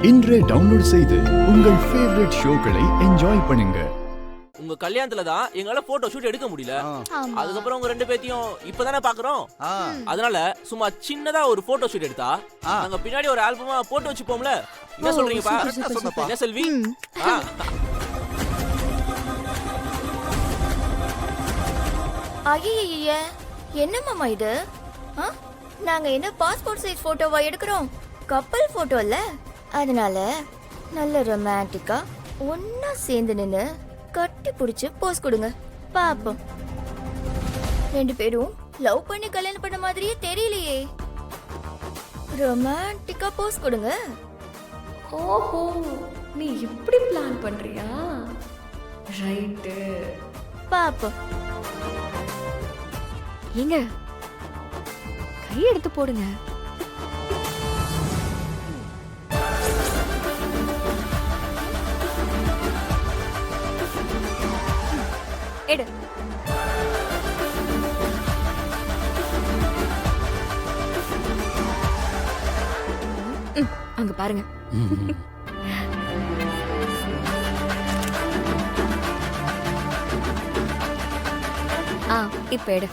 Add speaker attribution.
Speaker 1: இன்றே டவுன்லோட் செய்து உங்கள் ஃபேவரட் ஷோக்களை என்ஜாய் பண்ணுங்க.
Speaker 2: உங்க கல்யாணத்துல தான் எங்களால போட்டோ ஷூட் எடுக்க முடியல. அதுக்கப்புறம் உங்க ரெண்டு பேத்தையும் இப்பதானே பாக்குறோம். அதனால சும்மா சின்னதா ஒரு போட்டோ ஷூட் எடுத்தா நாங்க பின்னாடி ஒரு ஆல்பமா போட்டோ வச்சுப்போம்ல. என்ன சொல்றீங்கப்பா? என்ன செல்வி?
Speaker 3: ஐயே, என்ன மாமா இது? நாங்க என்ன பாஸ்போர்ட் சைஸ் போட்டோவா எடுக்கிறோம்? கப்பல் போட்டோ இல்ல. அதனால நல்ல ரொமான்டிக்கா ஒன்னா சேர்ந்து நின்னு கட்டி பிடிச்சு போஸ் கொடுங்க பாப்போம். ரெண்டு பேரும் லவ் பண்ணி கல்யாணம் பண்ண மாதிரியே தெரியலையே. ரொமான்டிக்கா போஸ் கொடுங்க.
Speaker 4: ஓஹோ, நீ இப்படி பிளான் பண்றியா? ரைட்டு,
Speaker 3: பாப்போம்.
Speaker 4: ஏங்க கை எடுத்து போடுங்க. எடு. அங்க பாருங்க. இப்ப எடு.